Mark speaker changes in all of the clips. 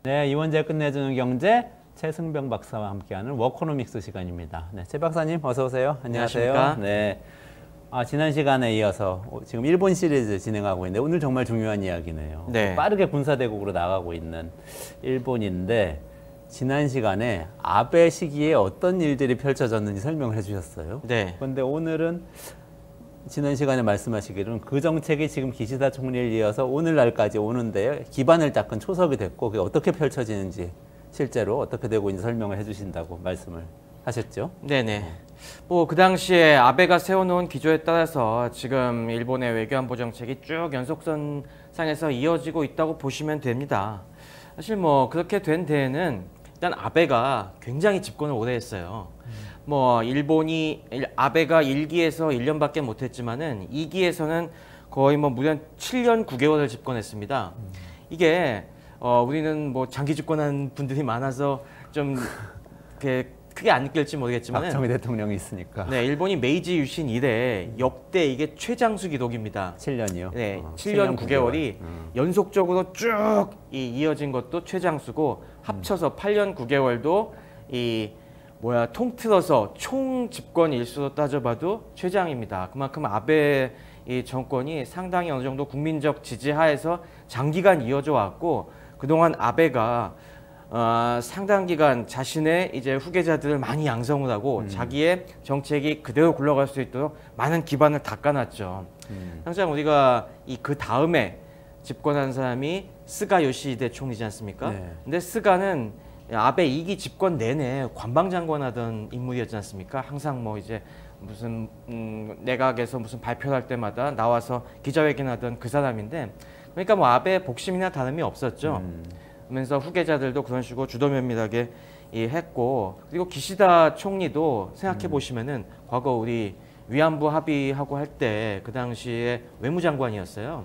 Speaker 1: 네, 이원재 끝내주는 경제 최승병 박사와 함께하는 워커노믹스 시간입니다. 네, 최 박사님 어서 오세요. 안녕하세요.
Speaker 2: 안녕하십니까?
Speaker 1: 네, 지난 시간에 이어서 지금 일본 시리즈 진행하고 있는데 오늘 정말 중요한 이야기네요.
Speaker 2: 네.
Speaker 1: 빠르게 군사대국으로 나가고 있는 일본인데 지난 시간에 아베 시기에 어떤 일들이 펼쳐졌는지 설명을 해주셨어요.
Speaker 2: 네.
Speaker 1: 그런데 오늘은 지난 시간에 말씀하시기로는 그 정책이 지금 기시다 총리를 이어서 오늘날까지 오는데 기반을 닦은 초석이 됐고 그게 어떻게 펼쳐지는지 실제로 어떻게 되고 있는지 설명을 해주신다고 말씀을 하셨죠.
Speaker 2: 네네. 뭐 그 당시에 아베가 세워놓은 기조에 따라서 지금 일본의 외교안보 정책이 쭉 연속선상에서 이어지고 있다고 보시면 됩니다. 사실 뭐 그렇게 된 데에는 일단 아베가 굉장히 집권을 오래 했어요. 뭐 일본이 아베가 1기에서 1년밖에 못했지만은 2기에서는 거의 뭐 무려 7년 9개월을 집권했습니다. 이게 우리는 뭐 장기 집권한 분들이 많아서 좀 크게 안 느낄지 모르겠지만
Speaker 1: 박정희 대통령이 있으니까.
Speaker 2: 네, 일본이 메이지 유신 이래 역대 이게 최장수 기록입니다.
Speaker 1: 7년이요?
Speaker 2: 네, 7년 9개월이 연속적으로 쭉 이어진 것도 최장수고 합쳐서 8년 9개월도 통틀어서 총 집권 일수로 따져봐도 최장입니다. 그만큼 아베 이 정권이 상당히 어느 정도 국민적 지지하에서 장기간 이어져 왔고 그동안 아베가 상당 기간 자신의 이제 후계자들을 많이 양성을 하고 자기의 정책이 그대로 굴러갈 수 있도록 많은 기반을 닦아놨죠. 항상 우리가 그 다음에 집권한 사람이 스가 요시히데 총리지 않습니까?
Speaker 1: 네.
Speaker 2: 근데 스가는 아베 2기 집권 내내 관방장관 하던 인물이었지 않습니까? 항상 뭐 이제 무슨 내각에서 무슨 발표를 할 때마다 나와서 기자회견하던 그 사람인데 그러니까 뭐 아베 복심이나 다름이 없었죠. 그러면서 후계자들도 그런 식으로 주도면밀하게 했고 그리고 기시다 총리도 생각해 보시면은 과거 우리 위안부 합의하고 할 때 그 당시에 외무장관이었어요.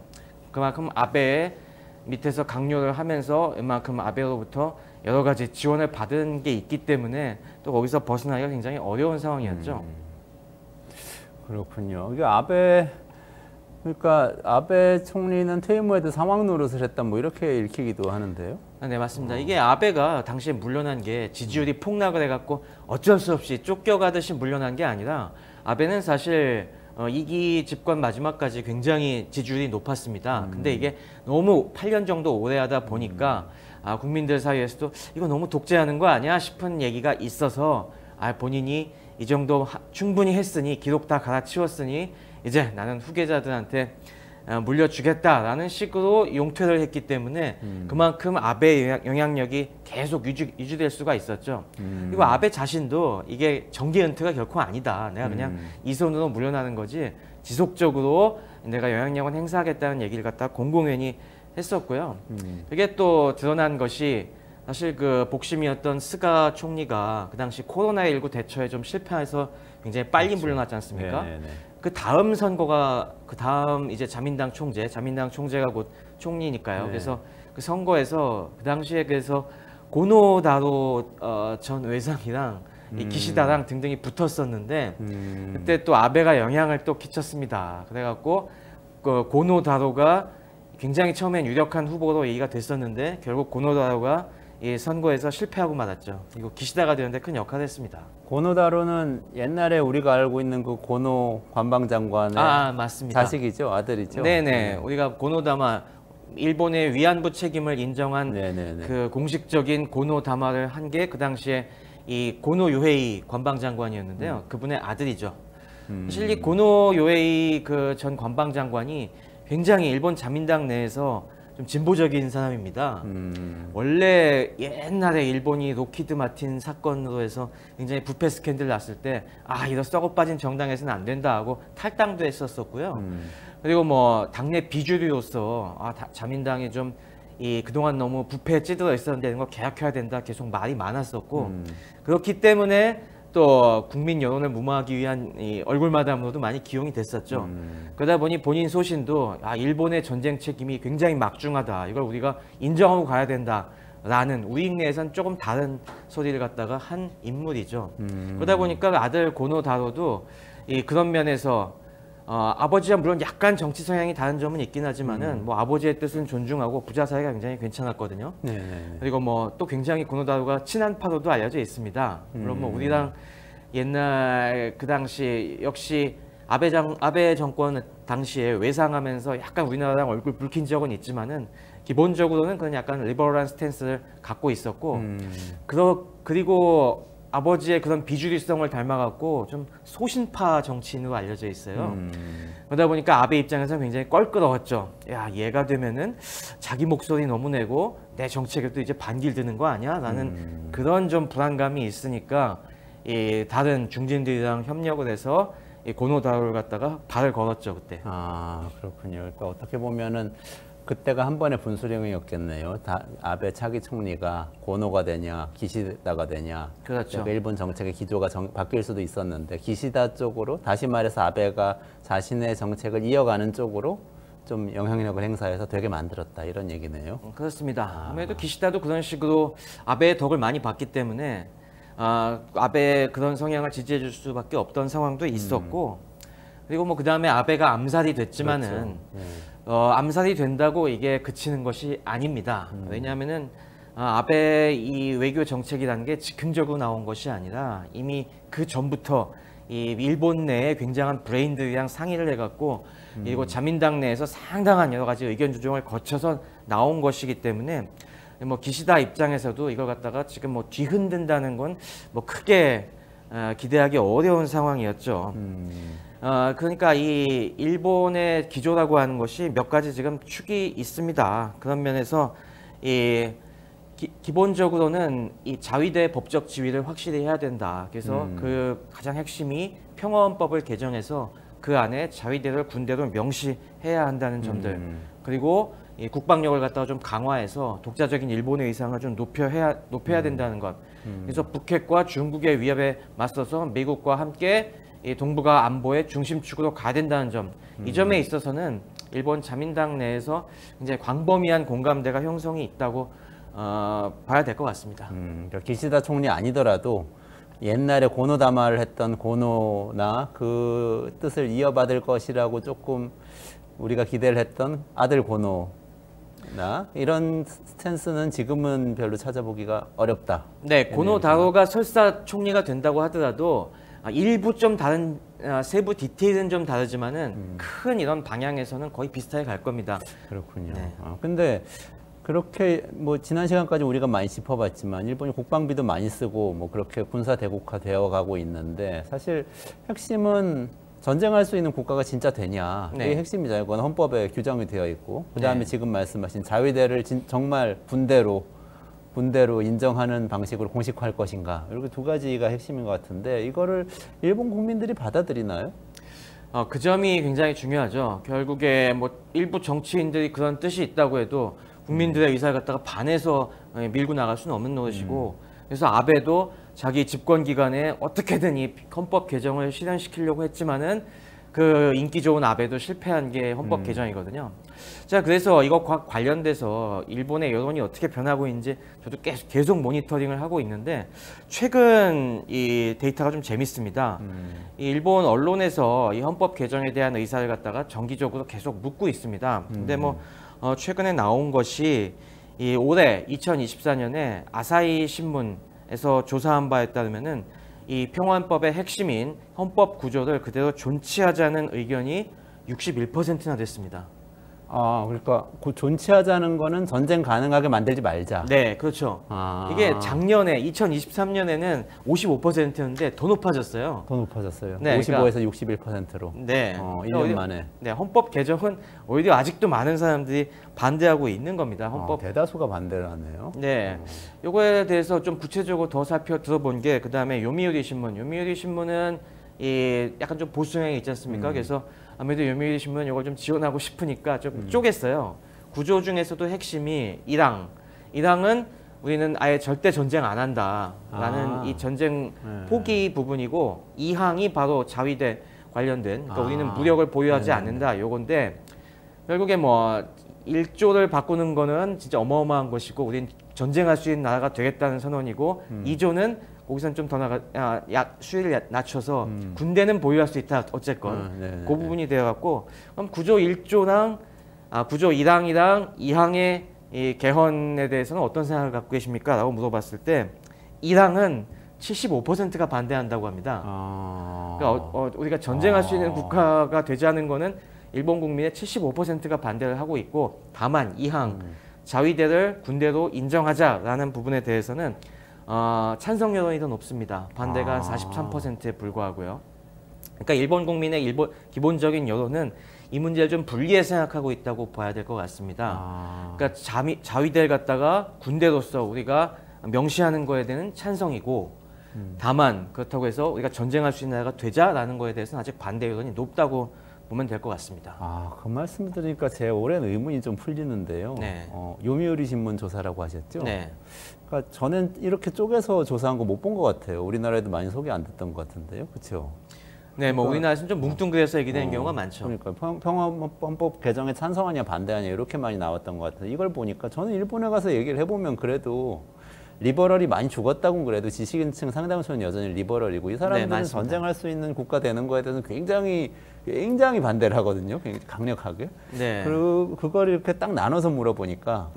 Speaker 2: 그만큼 아베 밑에서 강요를 하면서 웬만큼 아베로부터 여러 가지 지원을 받은 게 있기 때문에 또 거기서 벗어나기가 굉장히 어려운 상황이었죠.
Speaker 1: 그렇군요. 이게 그러니까 아베 총리는 퇴임 후에도 상황 노릇을 했다 뭐 이렇게 읽히기도 하는데요.
Speaker 2: 네, 맞습니다. 이게 아베가 당시에 물러난 게 지지율이 폭락을 해갖고 어쩔 수 없이 쫓겨가듯이 물러난 게 아니라 아베는 사실 2기 집권 마지막까지 굉장히 지지율이 높았습니다. 근데 이게 너무 8년 정도 오래 하다 보니까 국민들 사이에서도 이거 너무 독재하는 거 아니야 싶은 얘기가 있어서 본인이 이 정도 충분히 했으니 기록 다 갈아치웠으니 이제 나는 후계자들한테 물려주겠다라는 식으로 용퇴를 했기 때문에 그만큼 아베의 영향력이 계속 유지될 수가 있었죠. 그리고 아베 자신도 이게 정계 은퇴가 결코 아니다. 내가 그냥 이 손으로 물러나는 거지 지속적으로 내가 영향력을 행사하겠다는 얘기를 갖다 공공연히 했었고요. 이게 또 드러난 것이 사실 그 복심이었던 스가 총리가 그 당시 코로나19 대처에 좀 실패해서 굉장히 빨리 물러났지 않습니까?
Speaker 1: 네네네.
Speaker 2: 그 다음 선거가 그 다음 이제 자민당 총재가 곧 총리니까요.
Speaker 1: 네.
Speaker 2: 그래서 그 선거에서 그 당시에 그래서 고노다로 전 외상이랑 이 기시다랑 등등이 붙었었는데 그때 또 아베가 영향을 또 끼쳤습니다. 그래갖고 그 고노다로가 굉장히 처음엔 유력한 후보로 얘기가 됐었는데 결국 고노다로가 이 선거에서 실패하고 말았죠. 그리고 기시다가 되는데 큰 역할을 했습니다.
Speaker 1: 고노다로는 옛날에 우리가 알고 있는 그 고노 관방장관의
Speaker 2: 맞습니다.
Speaker 1: 자식이죠, 아들이죠.
Speaker 2: 네네. 우리가 고노다마 일본의 위안부 책임을 인정한
Speaker 1: 네네네.
Speaker 2: 그 공식적인 고노다마를 한 게 그 당시에 이 고노 요헤이 관방장관이었는데요. 그분의 아들이죠. 사실 이 고노 요헤이 그 전 관방장관이 굉장히 일본 자민당 내에서 좀 진보적인 사람입니다. 원래 옛날에 일본이 로키드 마틴 사건으로 해서 굉장히 부패 스캔들 났을 때 이런 썩어 빠진 정당에서는 안 된다 하고 탈당도 했었었고요. 그리고 뭐 당내 비주류로서 자민당이 좀 그동안 너무 부패에 찌들어 있었는데 이런 거 개혁해야 된다 계속 말이 많았었고 그렇기 때문에 또 국민 여론을 무마하기 위한 이 얼굴마담으로도 많이 기용이 됐었죠. 그러다 보니 본인 소신도 일본의 전쟁 책임이 굉장히 막중하다. 이걸 우리가 인정하고 가야 된다라는 우리 내에선 조금 다른 소리를 갖다가 한 인물이죠. 그러다 보니까 아들 고노다로도 그런 면에서 아버지와 물론 약간 정치 성향이 다른 점은 있긴 하지만은 뭐 아버지의 뜻은 존중하고 부자 사이가 굉장히 괜찮았거든요.
Speaker 1: 네.
Speaker 2: 그리고 뭐 또 굉장히 고노다루가 친한 파도도 알려져 있습니다. 물론 뭐 우리랑 옛날 그 당시 역시 아베 정권 당시에 외상하면서 약간 우리나라랑 얼굴 붉힌 적은 있지만은 기본적으로는 그냥 약간 리버럴한 스탠스를 갖고 있었고 그리고 아버지의 그런 비주류성을 닮아갖고 좀 소신파 정치인으로 알려져 있어요. 그러다 보니까 아베 입장에서는 굉장히 껄끄러웠죠. 야, 얘가 되면은 자기 목소리 너무 내고 내 정책에도 이제 반길드는 거 아니야? 라는 그런 좀 불안감이 있으니까 이 다른 중진들이랑 협력을 해서 이 고노다루를 갖다가 발을 걸었죠, 그때.
Speaker 1: 아, 그렇군요. 그러니까 어떻게 보면은 그때가 한 번의 분수령이었겠네요. 아베 차기 총리가 고노가 되냐, 기시다가 되냐.
Speaker 2: 그렇죠.
Speaker 1: 그러니까 일본 정책의 기조가 바뀔 수도 있었는데 기시다 쪽으로 다시 말해서 아베가 자신의 정책을 이어가는 쪽으로 좀 영향력을 행사해서 되게 만들었다 이런 얘기네요.
Speaker 2: 그렇습니다. 아무래도 기시다도 그런 식으로 아베의 덕을 많이 봤기 때문에 아베의 그런 성향을 지지해 줄 수밖에 없던 상황도 있었고 그리고 뭐 그 다음에 아베가 암살이 됐지만은
Speaker 1: 그렇죠.
Speaker 2: 암살이 된다고 이게 그치는 것이 아닙니다. 왜냐하면은 아베 이 외교 정책이라는 게 즉흥적으로 나온 것이 아니라 이미 그 전부터 이 일본 내에 굉장한 브레인들이랑 상의를 해갖고 그리고 자민당 내에서 상당한 여러 가지 의견 조정을 거쳐서 나온 것이기 때문에 뭐 기시다 입장에서도 이걸 갖다가 지금 뭐 뒤흔든다는 건 뭐 크게 기대하기 어려운 상황이었죠. 그러니까 이 일본의 기조라고 하는 것이 몇 가지 지금 축이 있습니다. 그런 면에서 이 기본적으로는 이 자위대 법적 지위를 확실히 해야 된다. 그래서 그 가장 핵심이 평화헌법을 개정해서 그 안에 자위대를 군대로 명시해야 한다는 점들. 그리고 이 국방력을 갖다가 좀 강화해서 독자적인 일본의 의상을 좀 높여야 된다는 것. 그래서 북핵과 중국의 위협에 맞서서 미국과 함께 이 동북아 안보의 중심축으로 가야 된다는 점. 이 점에 있어서는 일본 자민당 내에서 굉장히 광범위한 공감대가 형성이 있다고 봐야 될 것 같습니다.
Speaker 1: 그러니까 기시다 총리 아니더라도 옛날에 고노다마를 했던 고노나 그 뜻을 이어받을 것이라고 조금 우리가 기대를 했던 아들 고노나 이런 스탠스는 지금은 별로 찾아보기가 어렵다.
Speaker 2: 네, 고노다로가 설사 총리가 된다고 하더라도 일부 좀 다른 세부 디테일은 좀 다르지만은 큰 이런 방향에서는 거의 비슷하게 갈 겁니다.
Speaker 1: 그렇군요.
Speaker 2: 네.
Speaker 1: 근데 그렇게 뭐 지난 시간까지 우리가 많이 짚어봤지만 일본이 국방비도 많이 쓰고 뭐 그렇게 군사 대국화 되어 가고 있는데 사실 핵심은 전쟁할 수 있는 국가가 진짜 되냐
Speaker 2: 네.
Speaker 1: 이게 핵심이잖아요. 그건 헌법에 규정이 되어 있고 그다음에
Speaker 2: 네.
Speaker 1: 지금 말씀하신 자위대를 정말 군대로 인정하는 방식으로 공식화할 것인가 이렇게 두 가지가 핵심인 것 같은데 이거를 일본 국민들이 받아들이나요?
Speaker 2: 그 점이 굉장히 중요하죠. 결국에 뭐 일부 정치인들이 그런 뜻이 있다고 해도 국민들의 의사를 갖다가 반해서 밀고 나갈 수는 없는 노릇이고 그래서 아베도 자기 집권 기간에 어떻게든 이 헌법 개정을 실현시키려고 했지만은 그 인기 좋은 아베도 실패한 게 헌법 개정이거든요. 자, 그래서 이것과 관련돼서 일본의 여론이 어떻게 변하고 있는지 저도 계속 모니터링을 하고 있는데 최근 이 데이터가 좀 재밌습니다. 이 일본 언론에서 이 헌법 개정에 대한 의사를 갖다가 정기적으로 계속 묻고 있습니다. 근데 뭐 최근에 나온 것이 이 올해 2024년에 아사히 신문에서 조사한 바에 따르면은 이 평화헌법의 핵심인 헌법 구조를 그대로 존치하자는 의견이 61%나 됐습니다.
Speaker 1: 그러니까 그 존치하자는 거는 전쟁 가능하게 만들지 말자.
Speaker 2: 네, 그렇죠. 이게 작년에 2023년에는 55%였는데 더 높아졌어요.
Speaker 1: 더 높아졌어요.
Speaker 2: 네,
Speaker 1: 55에서 61%로.
Speaker 2: 네.
Speaker 1: 1년 만에.
Speaker 2: 네, 헌법 개정은 오히려 아직도 많은 사람들이 반대하고 있는 겁니다. 헌법.
Speaker 1: 대다수가 반대를 하네요.
Speaker 2: 네. 요거에 대해서 좀 구체적으로 더 살펴 들어본 게 그다음에 요미우리 신문은 이 약간 좀 보수 성향이 있지 않습니까? 그래서 아무래도 요미우리 신문은 이걸 좀 지원하고 싶으니까 좀 쪼갰어요. 구조 중에서도 핵심이 1항은 우리는 아예 절대 전쟁 안 한다라는 이 전쟁 포기 부분이고 2항이 바로 자위대 관련된 그러니까 우리는 무력을 보유하지 않는다 요건데 결국에 뭐 1조를 바꾸는 거는 진짜 어마어마한 것이고 우린 전쟁할 수 있는 나라가 되겠다는 선언이고 2조는 거기선 좀 더 수위를 낮춰서 군대는 보유할 수 있다 어쨌건 그 부분이 되어갖고 그럼 9조 1조랑 9조 1항이랑 2항의 이 개헌에 대해서는 어떤 생각을 갖고 계십니까? 라고 물어봤을 때 1항은 75%가 반대한다고 합니다. 그러니까 우리가 전쟁할 수 있는 국가가 되자는 거는 일본 국민의 75%가 반대를 하고 있고 다만 2항 자위대를 군대로 인정하자라는 부분에 대해서는 찬성 여론이 더 높습니다. 반대가 한 43%에 불과하고요. 그러니까 일본 국민의 기본적인 여론은 이 문제를 좀 분리해 생각하고 있다고 봐야 될 것 같습니다. 그러니까 자위대를 갖다가 군대로서 우리가 명시하는 거에 대한 찬성이고 다만 그렇다고 해서 우리가 전쟁할 수 있는 나라가 되자라는 거에 대해서는 아직 반대 여론이 높다고 보면 될 것 같습니다.
Speaker 1: 그 말씀 들으니까 제 오랜 의문이 좀 풀리는데요.
Speaker 2: 네.
Speaker 1: 요미우리 신문 조사라고 하셨죠?
Speaker 2: 네.
Speaker 1: 그러니까 저는 이렇게 쪼개서 조사한 거 못 본 것 같아요. 우리나라에도 많이 소개 안 됐던 것 같은데요. 그렇죠?
Speaker 2: 네, 뭐 우리나라에서는 좀 뭉뚱그려서 얘기되는 경우가 많죠.
Speaker 1: 그러니까 평화헌법 개정에 찬성하냐 반대하냐 이렇게 많이 나왔던 것 같아요. 이걸 보니까 저는 일본에 가서 얘기를 해보면 그래도 리버럴이 많이 죽었다고 그래도 지식인층 상당수는 여전히 리버럴이고 이 사람들은 전쟁할 수 있는 국가 되는 거에 대해서는 굉장히 반대를 하거든요. 굉장히 강력하게.
Speaker 2: 네.
Speaker 1: 그리고 그걸 이렇게 딱 나눠서 물어보니까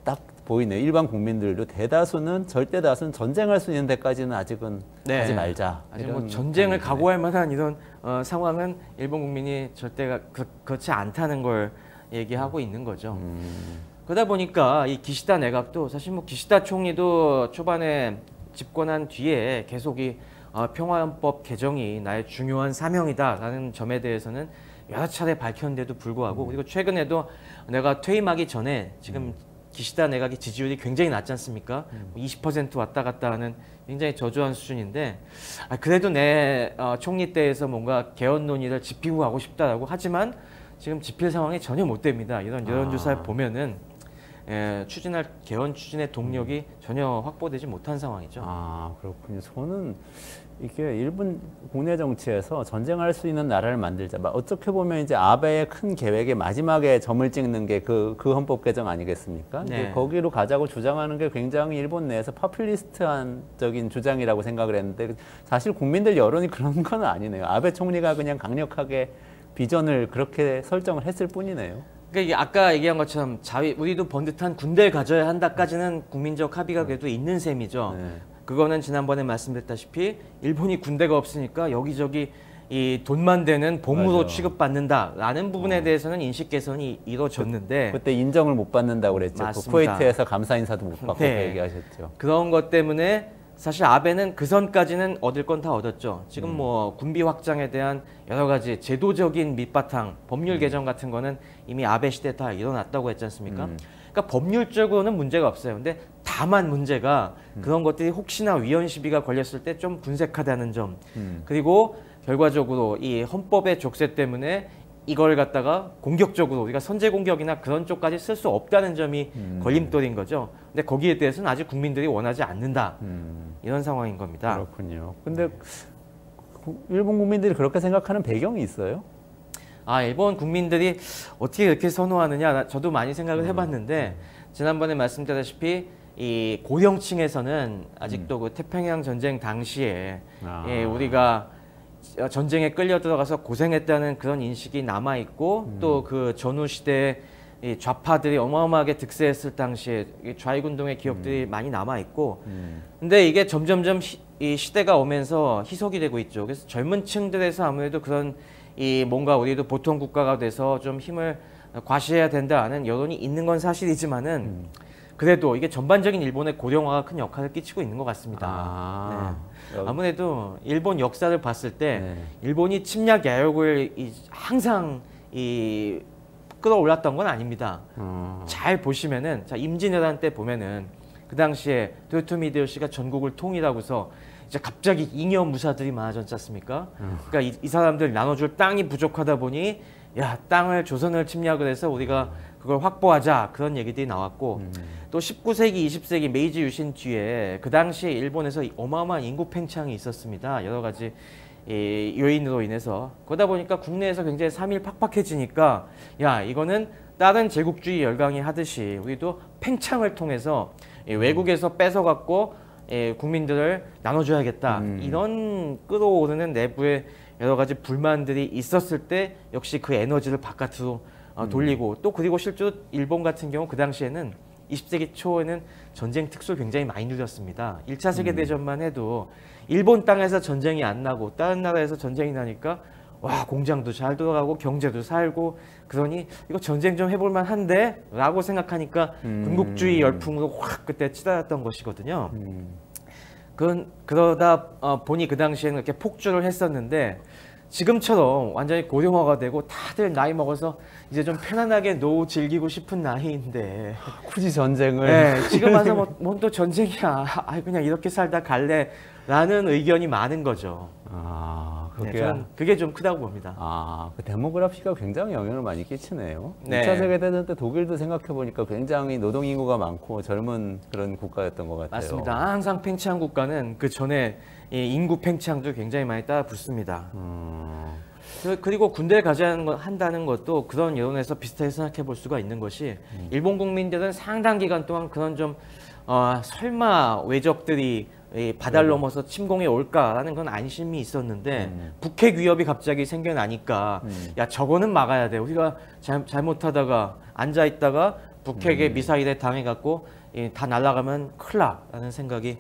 Speaker 1: 딱 보이네요. 일반 국민들도 대다수는 절대 다수는 전쟁할 수 있는 데까지는 아직은 하지 말자.
Speaker 2: 아직 뭐 전쟁을 각오할 만한 이런 상황은 일본 국민이 절대 그렇지 않다는 걸 얘기하고 있는 거죠. 그러다 보니까 이 기시다 내각도 사실 뭐 기시다 총리도 초반에 집권한 뒤에 계속 이 평화헌법 개정이 나의 중요한 사명이다라는 점에 대해서는 여러 차례 밝혔는데도 불구하고 그리고 최근에도 내가 퇴임하기 전에 지금 기시다 내각의 지지율이 굉장히 낮지 않습니까? 20% 왔다 갔다 하는 굉장히 저조한 수준인데 그래도 내 총리 때에서 뭔가 개헌 논의를 지피고 가고 싶다라고 하지만 지금 지필 상황이 전혀 못 됩니다. 이런 여론조사를 보면은 개헌 추진의 동력이 전혀 확보되지 못한 상황이죠.
Speaker 1: 그렇군요. 저는 이게 일본 국내 정치에서 전쟁할 수 있는 나라를 만들자. 어떻게 보면 이제 아베의 큰 계획의 마지막에 점을 찍는 게 그 헌법 개정 아니겠습니까? 거기로 가자고 주장하는 게 굉장히 일본 내에서 파퓰리스트적인 주장이라고 생각을 했는데 사실 국민들 여론이 그런 건 아니네요. 아베 총리가 그냥 강력하게 비전을 그렇게 설정을 했을 뿐이네요.
Speaker 2: 그러니까 이게 아까 얘기한 것처럼 우리도 번듯한 군대를 가져야 한다까지는 국민적 합의가 그래도 있는 셈이죠. 그거는 지난번에 말씀드렸다시피 일본이 군대가 없으니까 여기저기 이 돈만 되는 bom으로 취급받는다라는 부분에 대해서는 인식 개선이 이루어졌는데
Speaker 1: 그때 인정을 못 받는다고 그랬죠. 쿠웨이트에서 감사 인사도 못 받고 얘기하셨죠.
Speaker 2: 그런 것 때문에 사실 아베는 그 선까지는 얻을 건 다 얻었죠. 지금 뭐 군비 확장에 대한 여러 가지 제도적인 밑바탕, 법률 개정 같은 거는 이미 아베 시대 다 일어났다고 했지 않습니까? 그러니까 법률적으로는 문제가 없어요. 근데 다만 문제가 그런 것들이 혹시나 위헌 시비가 걸렸을 때 좀 분색하다는 점. 그리고 결과적으로 이 헌법의 족쇄 때문에 이걸 갖다가 공격적으로 우리가 선제 공격이나 그런 쪽까지 쓸 수 없다는 점이 걸림돌인 거죠. 근데 거기에 대해서는 아직 국민들이 원하지 않는다. 이런 상황인 겁니다.
Speaker 1: 그렇군요. 근데 일본 국민들이 그렇게 생각하는 배경이 있어요?
Speaker 2: 일본 국민들이 어떻게 이렇게 선호하느냐 저도 많이 생각을 해봤는데 지난번에 말씀드렸다시피 이 고령층에서는 아직도 그 태평양 전쟁 당시에 우리가 전쟁에 끌려 들어가서 고생했다는 그런 인식이 남아 있고 또 그 전후 시대에 이 좌파들이 어마어마하게 득세했을 당시에 좌익운동의 기억들이 많이 남아 있고 근데 이게 점점점 이 시대가 오면서 희석이 되고 있죠. 그래서 젊은 층들에서 아무래도 그런 이 뭔가 우리도 보통 국가가 돼서 좀 힘을 과시해야 된다는 여론이 있는 건 사실이지만은 그래도 이게 전반적인 일본의 고령화가 큰 역할을 끼치고 있는 것 같습니다. 아무래도 일본 역사를 봤을 때 일본이 침략 야욕을 항상 끌어올랐던 건 아닙니다. 잘 보시면은 임진왜란 때 보면은 그 당시에 도요토미 히데요시가 전국을 통일하고서 이제 갑자기 잉여 무사들이 많아졌지 않습니까? 그러니까 이 사람들 나눠줄 땅이 부족하다 보니 땅을 조선을 침략을 해서 우리가 그걸 확보하자 그런 얘기들이 나왔고 또 19세기, 20세기 메이지 유신 뒤에 그 당시에 일본에서 어마어마한 인구 팽창이 있었습니다. 여러 가지 요인으로 인해서 그러다 보니까 국내에서 굉장히 삶이 팍팍해지니까 이거는 다른 제국주의 열강이 하듯이 우리도 팽창을 통해서 외국에서 뺏어갖고 국민들을 나눠줘야겠다. 이런 끌어오르는 내부의 여러 가지 불만들이 있었을 때 역시 그 에너지를 바깥으로 돌리고 또 그리고 실제로 일본 같은 경우 그 당시에는 20세기 초에는 전쟁 특수를 굉장히 많이 누렸습니다. 1차 세계대전만 해도 일본 땅에서 전쟁이 안 나고 다른 나라에서 전쟁이 나니까 와 공장도 잘 돌아가고 경제도 살고 그러니 이거 전쟁 좀 해볼 만한데 라고 생각하니까 군국주의 열풍으로 확 그때 치달았던 것이거든요. 그러다 보니 그 당시에는 이렇게 폭주를 했었는데 지금처럼 완전히 고령화가 되고 다들 나이 먹어서 이제 좀 편안하게 노후 즐기고 싶은 나이인데
Speaker 1: 굳이 전쟁을.
Speaker 2: 네, 지금 와서 뭐 또 전쟁이야. 그냥 이렇게 살다 갈래라는 의견이 많은 거죠.
Speaker 1: 그게,
Speaker 2: 네, 저는 그게 좀 크다고 봅니다.
Speaker 1: 그 데모그래피가 굉장히 영향을 많이 끼치네요.
Speaker 2: 네.
Speaker 1: 2차 세계대전 때 독일도 생각해보니까 굉장히 노동인구가 많고 젊은 그런 국가였던 것 같아요.
Speaker 2: 맞습니다. 항상 팽창 국가는 그 전에 이 인구 팽창도 굉장히 많이 따라 붙습니다. 그리고 군대에 가져야 한다는 것도 그런 여론에서 비슷하게 생각해 볼 수가 있는 것이 일본 국민들은 상당 기간 동안 그런 좀 설마 외적들이 이 바다를 넘어서 침공해 올까라는 건 안심이 있었는데 북핵 위협이 갑자기 생겨나니까 야 저거는 막아야 돼. 우리가 잘못하다가 앉아 있다가 북핵의 미사일에 당해갖고 다 날아가면 큰일 나라는 생각이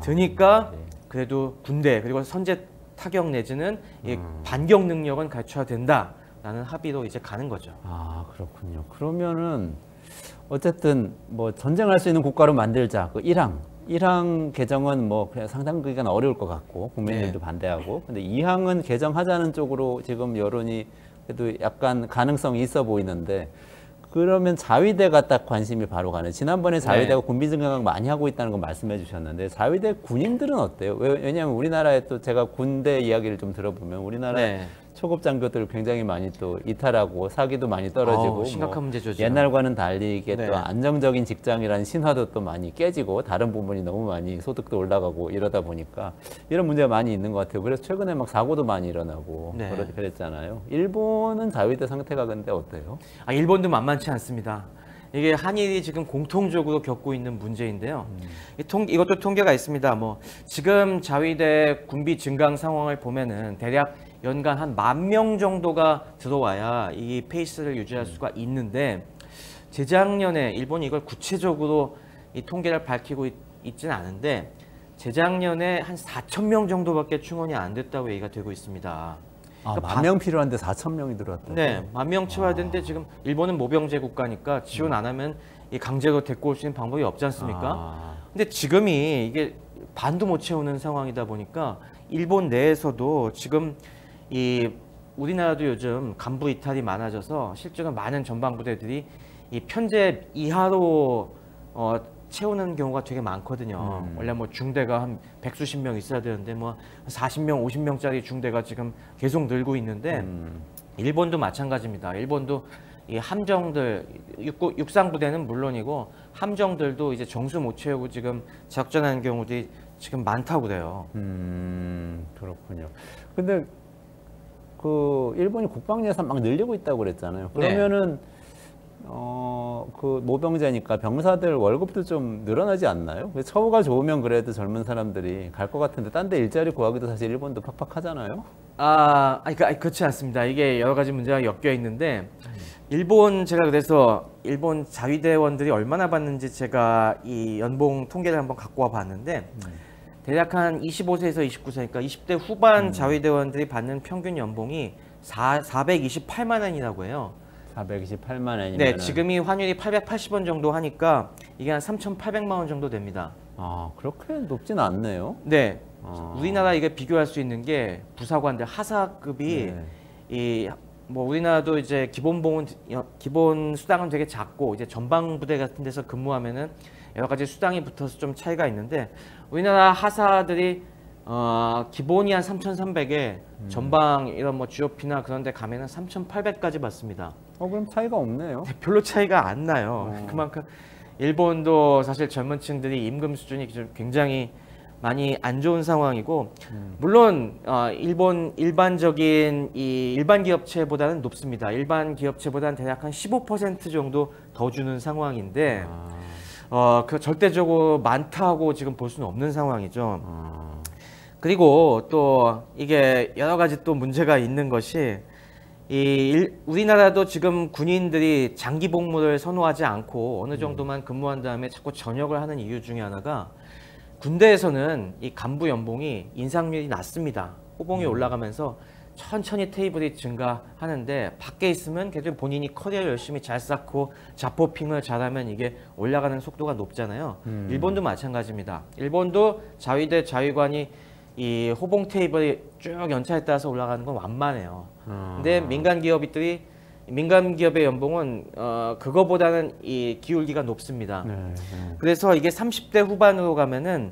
Speaker 2: 드니까 그래도 군대 그리고 선제 타격 내지는 반격 능력은 갖춰야 된다라는 합의로 이제 가는 거죠.
Speaker 1: 그렇군요. 그러면은 어쨌든 뭐 전쟁할 수 있는 국가로 만들자. 그 일항 개정은 뭐 그냥 상당 기간 어려울 것 같고 국민들도 반대하고, 근데 2항은 개정하자는 쪽으로 지금 여론이 그래도 약간 가능성이 있어 보이는데, 그러면 자위대가 딱 관심이 바로 가네. 지난번에 자위대가 군비 증강 많이 하고 있다는 거 말씀해 주셨는데, 자위대 군인들은 어때요? 왜냐하면 우리나라에 또 제가 군대 이야기를 좀 들어보면 우리나라 초급 장교들 굉장히 많이 또 이탈하고 사기도 많이 떨어지고
Speaker 2: 심각한 문제죠.
Speaker 1: 옛날과는 달리 이게 또 안정적인 직장이라는 신화도 또 많이 깨지고 다른 부분이 너무 많이 소득도 올라가고 이러다 보니까 이런 문제가 많이 있는 것 같아요. 그래서 최근에 막 사고도 많이 일어나고 그랬잖아요. 일본은 자위대 상태가 근데 어때요?
Speaker 2: 일본도 만만치 않습니다. 이게 한일이 지금 공통적으로 겪고 있는 문제인데요. 이것도 통계가 있습니다. 뭐 지금 자위대 군비 증강 상황을 보면은 대략 연간 한 10,000명 정도가 들어와야 이 페이스를 유지할 수가 있는데, 재작년에 일본이 이걸 구체적으로 이 통계를 밝히고 있지는 않은데 재작년에 한 4,000명 정도밖에 충원이 안 됐다고 얘기가 되고 있습니다.
Speaker 1: 그러니까 10,000명 필요한데 4,000명이 들어왔다.
Speaker 2: 네, 10,000명 채워야 되는데 지금 일본은 모병제 국가니까 지원 안 하면 이 강제로 데리고 올 수 있는 방법이 없지 않습니까? 근데 지금이 이게 반도 못 채우는 상황이다 보니까 일본 내에서도 지금 이 우리나라도 요즘 간부 이탈이 많아져서 실제로 많은 전방부대들이 이 편제 이하로 채우는 경우가 되게 많거든요. 원래 뭐 중대가 한 100수십 명 있어야 되는데 뭐 40명, 50명짜리 중대가 지금 계속 늘고 있는데 일본도 마찬가지입니다. 일본도 이 함정들, 육상부대는 물론이고 함정들도 이제 정수 못 채우고 지금 작전하는 경우들이 지금 많다고 그래요.
Speaker 1: 그렇군요. 근데 그 일본이 국방 예산 막 늘리고 있다고 그랬잖아요. 그러면은 그 모병제니까 병사들 월급도 좀 늘어나지 않나요? 처우가 좋으면 그래도 젊은 사람들이 갈 것 같은데 딴 데 일자리 구하기도 사실 일본도 팍팍하잖아요.
Speaker 2: 그렇지 않습니다. 이게 여러 가지 문제가 엮여 있는데 제가 그래서 일본 자위대원들이 얼마나 받는지 제가 이 연봉 통계를 한번 갖고 와 봤는데 대략 한 25세에서 29세니까 20대 후반 자위대원들이 받는 평균 연봉이 428만 원이라고 해요.
Speaker 1: 428만 원이면
Speaker 2: 네, 지금이 환율이 880원 정도 하니까 이게 한 3,800만 원 정도 됩니다.
Speaker 1: 그렇게 높진 않네요.
Speaker 2: 네. 우리나라 이게 비교할 수 있는 게 부사관들 하사급이 뭐 우리나라도 이제 기본 수당은 되게 작고 이제 전방 부대 같은 데서 근무하면은 여러 가지 수당이 붙어서 좀 차이가 있는데 우리나라 하사들이 기본이 한 3,300에 전방 이런 뭐 GOP나 그런 데 가면은 3,800까지 받습니다.
Speaker 1: 그럼 차이가 없네요.
Speaker 2: 네, 별로 차이가 안 나요. 그만큼 일본도 사실 젊은 층들이 임금 수준이 굉장히 많이 안 좋은 상황이고 물론 일본 일반적인 일반 기업체보다는 높습니다. 일반 기업체보다는 대략 한 15% 정도 더 주는 상황인데 그 절대적으로 많다고 지금 볼 수는 없는 상황이죠. 그리고 또 이게 여러 가지 또 문제가 있는 것이 우리나라도 지금 군인들이 장기 복무를 선호하지 않고 어느 정도만 근무한 다음에 자꾸 전역을 하는 이유 중에 하나가 군대에서는 이 간부 연봉이 인상률이 낮습니다. 호봉이 올라가면서 천천히 테이블이 증가하는데 밖에 있으면 계속 본인이 커리어 열심히 잘 쌓고 자포핑을 잘하면 이게 올라가는 속도가 높잖아요. 일본도 마찬가지입니다. 일본도 자위대 자위관이 이 호봉 테이블이 쭉 연차에 따라서 올라가는 건 완만해요. 근데 민간 기업의 연봉은 그거보다는 이 기울기가 높습니다. 그래서 이게 30대 후반으로 가면은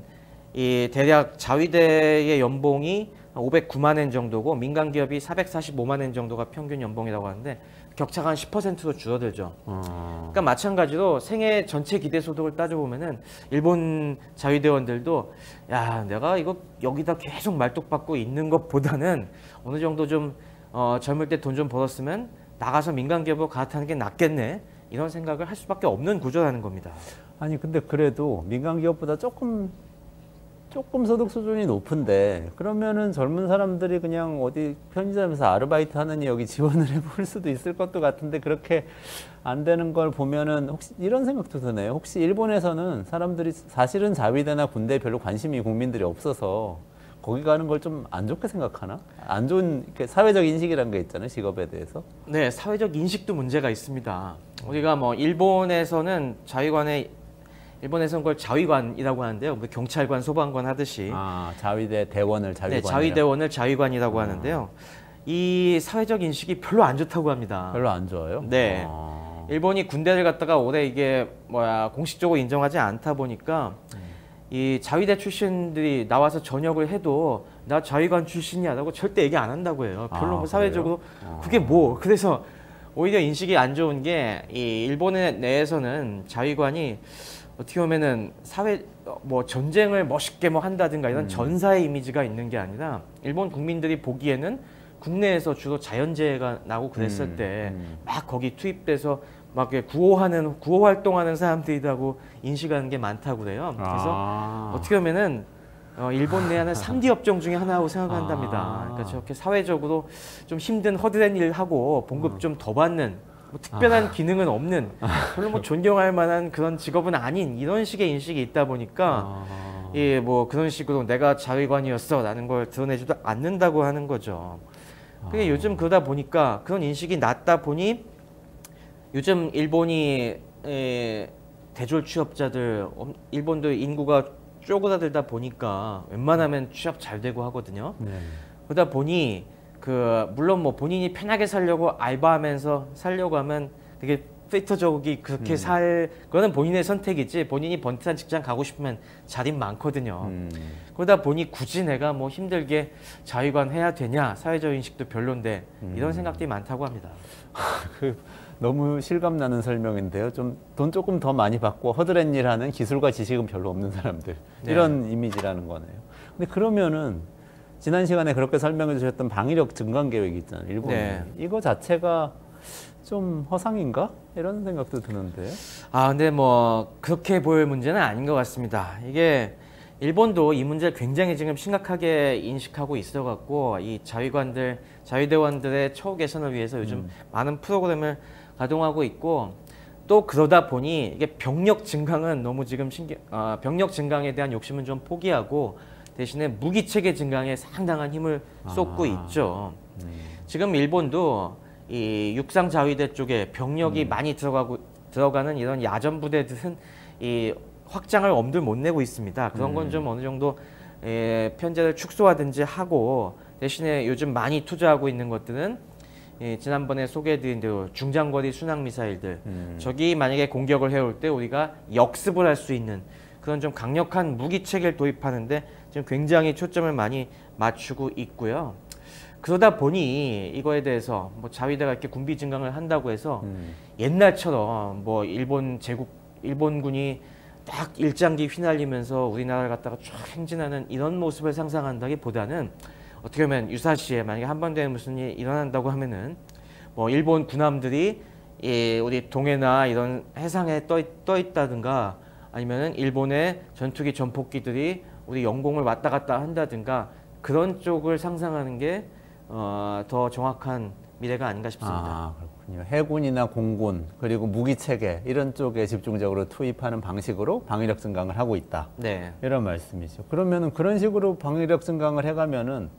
Speaker 2: 이 대략 자위대의 연봉이 509만 엔 정도고 민간 기업이 445만 엔 정도가 평균 연봉이라고 하는데 격차가 한 10%로 줄어들죠. 그러니까 마찬가지로 생애 전체 기대 소득을 따져보면은 일본 자위대원들도 야 내가 이거 여기다 계속 말뚝박고 있는 것보다는 어느 정도 좀 젊을 때 돈 좀 벌었으면 나가서 민간 기업으로 갈아타는 게 낫겠네 이런 생각을 할 수밖에 없는 구조라는 겁니다.
Speaker 1: 아니 근데 그래도 민간 기업보다 조금 소득 수준이 높은데 그러면은 젊은 사람들이 그냥 어디 편의점에서 아르바이트 하느니 여기 지원을 해볼 수도 있을 것도 같은데 그렇게 안 되는 걸 보면은 혹시 이런 생각도 드네요. 혹시 일본에서는 사람들이 사실은 자위대나 군대에 별로 관심이 국민들이 없어서 거기 가는 걸 좀 안 좋게 생각하나? 안 좋은 이렇게 사회적 인식이란 게 있잖아요, 직업에 대해서.
Speaker 2: 네, 사회적 인식도 문제가 있습니다. 우리가 뭐 일본에서는 그걸 자위관이라고 하는데요. 뭐 경찰관, 소방관 하듯이.
Speaker 1: 자위대 대원을 자위관.
Speaker 2: 네, 자위대원을 자위관이라고 하는데요. 이 사회적 인식이 별로 안 좋다고 합니다.
Speaker 1: 별로 안 좋아요?
Speaker 2: 네. 일본이 군대를 갖다가 올해 이게 공식적으로 인정하지 않다 보니까 이 자위대 출신들이 나와서 전역을 해도 나 자위관 출신이야라고 절대 얘기 안 한다고 해요. 별로 뭐 사회적으로 그게 뭐 그래서 오히려 인식이 안 좋은 게 이 일본 내에서는 자위관이 어떻게 보면은 사회 뭐 전쟁을 멋있게 뭐 한다든가 이런 전사의 이미지가 있는 게 아니라 일본 국민들이 보기에는 국내에서 주로 자연재해가 나고 그랬을 때 막 거기 투입돼서 막 구호 활동하는 사람들이라고 인식하는 게 많다고 그래요. 그래서 어떻게 보면은 일본 내에는 3D 업종 중에 하나라고 생각한답니다. 그러니까 저렇게 사회적으로 좀 힘든 허드렛 일 하고 봉급 좀 더 받는 뭐 특별한 기능은 없는 별로 뭐 존경할 만한 그런 직업은 아닌 이런 식의 인식이 있다 보니까 예, 뭐 그런 식으로 내가 자위관이었어라는 걸 드러내지도 않는다고 하는 거죠. 그게 요즘 그러다 보니까 그런 인식이 낮다 보니 요즘 일본이 대졸 취업자들 일본도 인구가 쪼그라들다 보니까 웬만하면 취업 잘 되고 하거든요. 그러다 보니 물론 뭐 본인이 편하게 살려고 알바하면서 살려고 하면 되게 필터적이 그렇게 그거는 본인의 선택이지 본인이 번듯한 직장 가고 싶으면 자리 많거든요. 그러다 보니 굳이 내가 뭐 힘들게 자위관 해야 되냐 사회적 인식도 별론데 이런 생각들이 많다고 합니다.
Speaker 1: 너무 실감나는 설명인데요. 좀 돈 조금 더 많이 받고 허드렛 일하는 기술과 지식은 별로 없는 사람들 이런 이미지라는 거네요. 근데 그러면은 지난 시간에 그렇게 설명해 주셨던 방위력 증강 계획이 있잖아요. 일본이. 이거 자체가 좀 허상인가? 이런 생각도 드는데요.
Speaker 2: 근데 뭐 그렇게 보일 문제는 아닌 것 같습니다. 이게 일본도 이 문제를 굉장히 지금 심각하게 인식하고 있어 갖고 이 자위대원들의 처우 개선을 위해서 요즘 많은 프로그램을 가동하고 있고 또 그러다 보니 이게 병력 증강은 너무 지금 병력 증강에 대한 욕심은 좀 포기하고 대신에 무기 체계 증강에 상당한 힘을 쏟고 있죠. 지금 일본도 이 육상 자위대 쪽에 병력이 많이 들어가는 이런 야전 부대들은 이 확장을 엄두를 못 내고 있습니다. 그런 건 좀 어느 정도 편제를 축소하든지 하고 대신에 요즘 많이 투자하고 있는 것들은 지난번에 소개해드린 대로 중장거리 순항 미사일들 적이 만약에 공격을 해올 때 우리가 역습을 할 수 있는 그런 좀 강력한 무기 체계를 도입하는데 지금 굉장히 초점을 많이 맞추고 있고요. 그러다 보니 이거에 대해서 뭐 자위대가 이렇게 군비 증강을 한다고 해서 옛날처럼 뭐 일본군이 딱 일장기 휘날리면서 우리나라를 갖다가 쫙 행진하는 이런 모습을 상상한다기보다는 어떻게 보면 유사시에 만약에 한반도에 무슨 일이 일어난다고 하면은 뭐 일본 군함들이 우리 동해나 이런 해상에 떠 있다든가 아니면은 일본의 전투기 전폭기들이 우리 영공을 왔다 갔다 한다든가 그런 쪽을 상상하는 게 더 정확한 미래가 아닌가 싶습니다.
Speaker 1: 아, 그렇군요. 해군이나 공군 그리고 무기 체계 이런 쪽에 집중적으로 투입하는 방식으로 방위력 증강을 하고 있다.
Speaker 2: 네.
Speaker 1: 이런 말씀이죠. 그러면은 그런 식으로 방위력 증강을 해가면은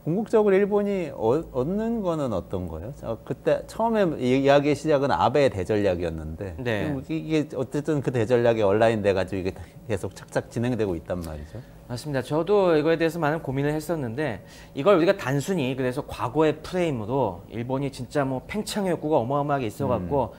Speaker 1: 궁극적으로 일본이 얻는 거는 어떤 거예요? 그때 처음에 이야기의 시작은 아베의 대전략이었는데
Speaker 2: 네.
Speaker 1: 이게 어쨌든 그 대전략이 온라인돼 가지고 이게 계속 착착 진행되고 있단 말이죠.
Speaker 2: 맞습니다. 저도 이거에 대해서 많은 고민을 했었는데 이걸 우리가 단순히 그래서 과거의 프레임으로 일본이 진짜 뭐 팽창의 욕구가 어마어마하게 있어갖고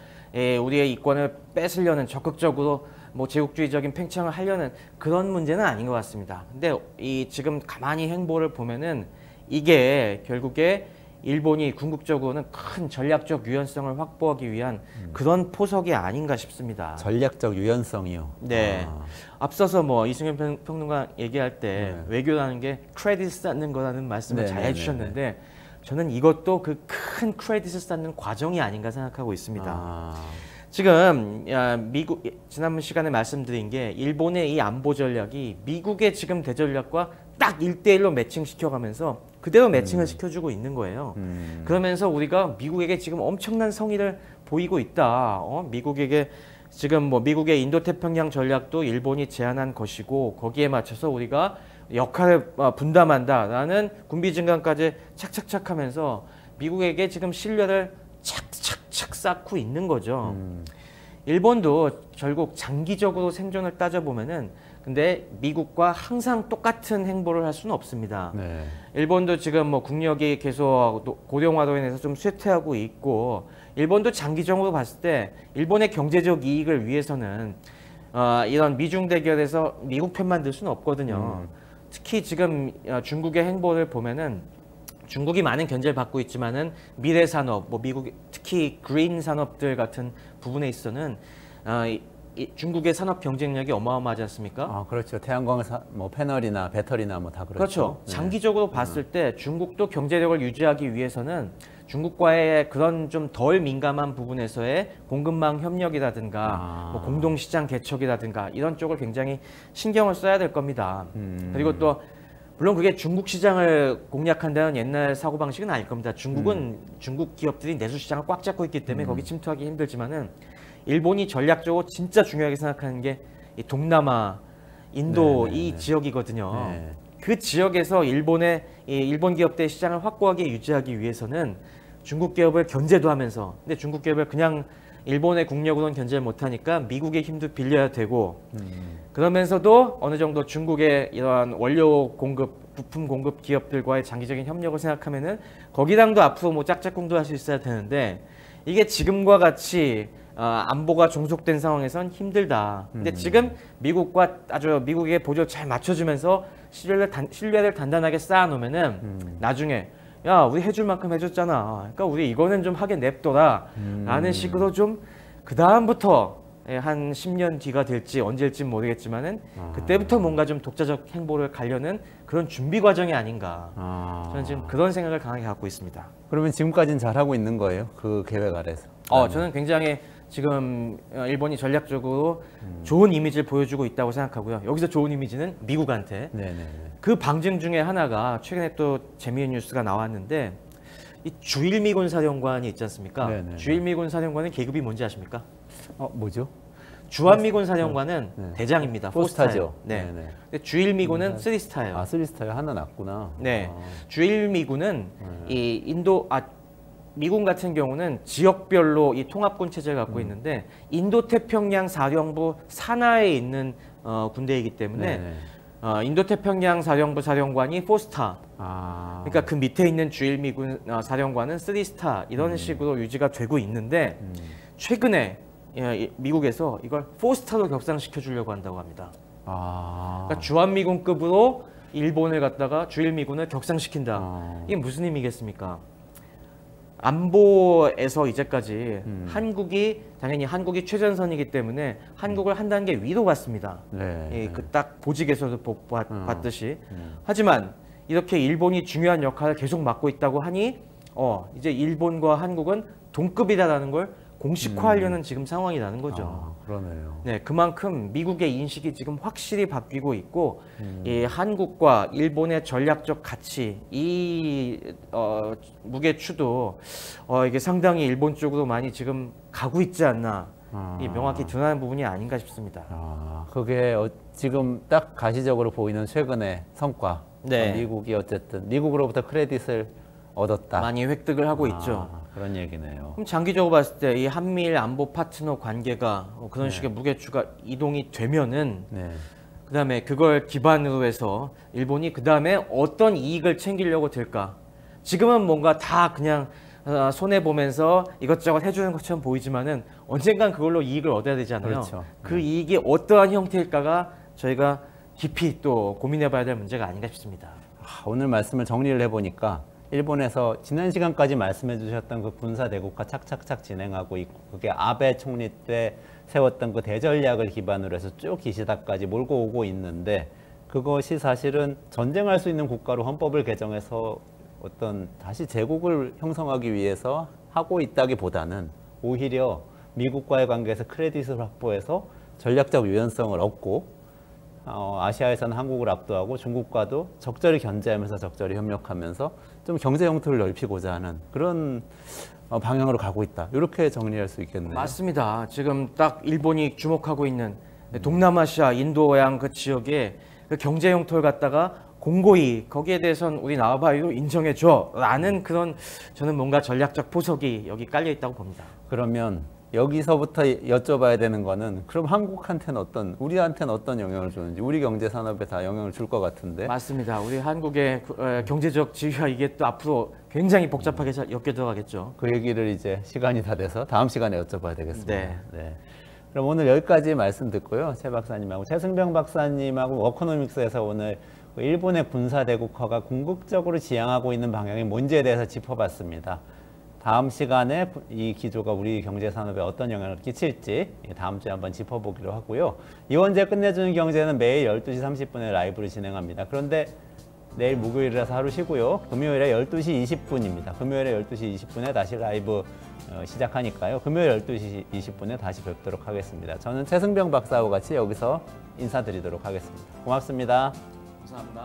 Speaker 2: 우리의 이권을 뺏으려는 적극적으로 뭐 제국주의적인 팽창을 하려는 그런 문제는 아닌 것 같습니다. 근데 이 지금 가만히 행보를 보면은 이게 결국에 일본이 궁극적으로는 큰 전략적 유연성을 확보하기 위한 그런 포석이 아닌가 싶습니다.
Speaker 1: 전략적 유연성이요.
Speaker 2: 네.
Speaker 1: 아.
Speaker 2: 앞서서 뭐 이승현 평론가 얘기할 때
Speaker 1: 네.
Speaker 2: 외교라는 게 크레딧 쌓는 거라는 말씀을
Speaker 1: 네,
Speaker 2: 잘
Speaker 1: 네,
Speaker 2: 해주셨는데 저는 이것도 그 큰 크레딧을 쌓는 과정이 아닌가 생각하고 있습니다.
Speaker 1: 아.
Speaker 2: 지금 미국 지난 시간에 말씀드린 게 일본의 이 안보 전략이 미국의 지금 대전략과 딱 1대1로 매칭시켜가면서 그대로 매칭을 시켜주고 있는 거예요. 그러면서 우리가 미국에게 지금 엄청난 성의를 보이고 있다. 미국에게 지금 뭐 미국의 인도태평양 전략도 일본이 제안한 것이고 거기에 맞춰서 우리가 역할을 분담한다라는 군비 증강까지 착착착 하면서 미국에게 지금 신뢰를 착착착 쌓고 있는 거죠. 일본도 결국 장기적으로 생존을 따져보면은 근데 미국과 항상 똑같은 행보를 할 수는 없습니다.
Speaker 1: 네.
Speaker 2: 일본도 지금 뭐 국력이 계속 고령화로 인해서 좀 쇠퇴하고 있고 일본도 장기적으로 봤을 때 일본의 경제적 이익을 위해서는 이런 미중 대결에서 미국 편만 들 수는 없거든요. 특히 지금 중국의 행보를 보면은 중국이 많은 견제를 받고 있지만은 미래 산업, 뭐 미국 특히 그린 산업들 같은 부분에 있어서는 중국의 산업 경쟁력이 어마어마하지 않습니까?
Speaker 1: 아, 그렇죠. 태양광 뭐 패널이나 배터리나 뭐 다 그렇죠.
Speaker 2: 그렇죠.
Speaker 1: 네.
Speaker 2: 장기적으로 봤을 때 중국도 경제력을 유지하기 위해서는 중국과의 그런 좀 덜 민감한 부분에서의 공급망 협력이라든가 뭐 공동시장 개척이라든가 이런 쪽을 굉장히 신경을 써야 될 겁니다. 그리고 또 물론 그게 중국 시장을 공략한다는 옛날 사고방식은 아닐 겁니다. 중국은 중국 기업들이 내수 시장을 꽉 잡고 있기 때문에 거기 침투하기 힘들지만은 일본이 전략적으로 진짜 중요하게 생각하는 게 이 동남아, 인도 이 지역이거든요.
Speaker 1: 네.
Speaker 2: 그 지역에서 일본의 일본 기업들의 시장을 확고하게 유지하기 위해서는 중국 기업을 견제도 하면서 근데 중국 기업을 그냥 일본의 국력으로는 견제를 못하니까 미국의 힘도 빌려야 되고 그러면서도 어느 정도 중국의 이러한 원료 공급, 부품 공급 기업들과의 장기적인 협력을 생각하면은 거기랑도 앞으로 뭐 짝짝꿍도 할 수 있어야 되는데 이게 지금과 같이 안보가 종속된 상황에선 힘들다. 근데 지금 미국과 아주 미국의 보조 잘 맞춰주면서 신뢰를 단단하게 쌓아놓으면은 나중에 야 우리 해줄 만큼 해줬잖아. 그러니까 우리 이거는 좀 하게 냅둬라. 라는 식으로 좀 그 다음부터 한 10년 뒤가 될지 언제일지 모르겠지만은 그때부터 뭔가 좀 독자적 행보를 가려는 그런 준비 과정이 아닌가. 저는 지금 그런 생각을 강하게 갖고 있습니다.
Speaker 1: 그러면 지금까지는 잘하고 있는 거예요? 그 계획 아래서?
Speaker 2: 저는 굉장히 지금 일본이 전략적으로 좋은 이미지를 보여주고 있다고 생각하고요. 여기서 좋은 이미지는 미국한테.
Speaker 1: 네네.
Speaker 2: 그 방증 중에 하나가 최근에 또 재미있는 뉴스가 나왔는데 이 주일미군 사령관이 있지 않습니까?
Speaker 1: 네네.
Speaker 2: 주일미군 사령관의 계급이 뭔지 아십니까?
Speaker 1: 뭐죠?
Speaker 2: 주한미군 사령관은
Speaker 1: 네.
Speaker 2: 대장입니다.
Speaker 1: 포스타죠.
Speaker 2: 네.
Speaker 1: 네네.
Speaker 2: 근데 주일미군은 3스타예요.
Speaker 1: 아, 3스타가 하나 났구나.
Speaker 2: 네. 주일미군은 이 미군 같은 경우는 지역별로 이 통합군 체제를 갖고 있는데 인도태평양 사령부 산하에 있는 군대이기 때문에
Speaker 1: 네네.
Speaker 2: 인도태평양 사령부 사령관이 4스타. 그러니까 그 밑에 있는 주일미군 사령관은 3스타 이런 식으로 유지가 되고 있는데 최근에 미국에서 이걸 4스타로 격상시켜 주려고 한다고 합니다. 그러니까 주한미군급으로 일본을 갖다가 주일미군을 격상시킨다. 이게 무슨 의미겠습니까? 안보에서 이제까지 당연히 한국이 최전선이기 때문에 한국을 한 단계 위로 갔습니다.
Speaker 1: 네.
Speaker 2: 그 딱 보직에서도 봤듯이. 하지만 이렇게 일본이 중요한 역할을 계속 맡고 있다고 하니 이제 일본과 한국은 동급이다라는 걸 공식화하려는 지금 상황이라는 거죠.
Speaker 1: 아, 그러네요.
Speaker 2: 네, 그만큼 미국의 인식이 지금 확실히 바뀌고 있고 이 한국과 일본의 전략적 가치 이 무게추도 이게 상당히 일본 쪽으로 많이 지금 가고 있지 않나 이 명확히 드러나는 부분이 아닌가 싶습니다.
Speaker 1: 아, 그게 지금 딱 가시적으로 보이는 최근의 성과.
Speaker 2: 네.
Speaker 1: 미국이 어쨌든 미국으로부터 크레딧을 얻었다.
Speaker 2: 많이 획득을 하고 있죠.
Speaker 1: 그런 얘기네요.
Speaker 2: 그럼 장기적으로 봤을 때 이 한미일 안보 파트너 관계가 그런 식의 무게추가 이동이 되면은
Speaker 1: 네.
Speaker 2: 그다음에 그걸 기반으로 해서 일본이 그다음에 어떤 이익을 챙기려고 들까? 지금은 뭔가 다 그냥 손해 보면서 이것저것 해주는 것처럼 보이지만은 언젠간 그걸로 이익을 얻어야 되잖아요.
Speaker 1: 그렇죠.
Speaker 2: 그 이익이 어떠한 형태일까가 저희가 깊이 또 고민해봐야 될 문제가 아닌가 싶습니다.
Speaker 1: 오늘 말씀을 정리를 해보니까 일본에서 지난 시간까지 말씀해 주셨던 그 군사 대국화 착착착 진행하고 있고 그게 아베 총리 때 세웠던 그 대전략을 기반으로 해서 쭉 기시다까지 몰고 오고 있는데 그것이 사실은 전쟁할 수 있는 국가로 헌법을 개정해서 어떤 다시 제국을 형성하기 위해서 하고 있다기보다는 오히려 미국과의 관계에서 크레딧을 확보해서 전략적 유연성을 얻고 아시아에서는 한국을 압도하고 중국과도 적절히 견제하면서 적절히 협력하면서 좀 경제 영토를 넓히고자 하는 그런 방향으로 가고 있다. 이렇게 정리할 수 있겠네요.
Speaker 2: 맞습니다. 지금 딱 일본이 주목하고 있는 동남아시아, 인도양 그 지역의 그 경제 영토를 갖다가 공고히 거기에 대해서는 우리 나와봐요 인정해줘 라는 그런 저는 뭔가 전략적 포석이 여기 깔려 있다고 봅니다.
Speaker 1: 그러면 여기서부터 여쭤봐야 되는 거는 그럼 한국한테는 우리한테는 어떤 영향을 주는지 우리 경제 산업에 다 영향을 줄 것 같은데.
Speaker 2: 맞습니다. 우리 한국의 경제적 지위가 이게 또 앞으로 굉장히 복잡하게 엮여 들어가겠죠.
Speaker 1: 그 얘기를 이제 시간이 다 돼서 다음 시간에 여쭤봐야 되겠습니다.
Speaker 2: 네.
Speaker 1: 그럼 오늘 여기까지 말씀 듣고요. 최 박사님하고 최승병 박사님하고 워커노믹스에서 오늘 일본의 군사 대국화가 궁극적으로 지향하고 있는 방향이 뭔지에 대해서 짚어봤습니다. 다음 시간에 이 기조가 우리 경제 산업에 어떤 영향을 끼칠지 다음 주에 한번 짚어보기로 하고요. 이원재 끝내주는 경제는 매일 12시 30분에 라이브로 진행합니다. 그런데 내일 목요일이라서 하루 쉬고요. 금요일에 12시 20분입니다. 금요일에 12시 20분에 다시 라이브 시작하니까요. 금요일 12시 20분에 다시 뵙도록 하겠습니다. 저는 최승병 박사와 같이 여기서 인사드리도록 하겠습니다. 고맙습니다.
Speaker 2: 감사합니다.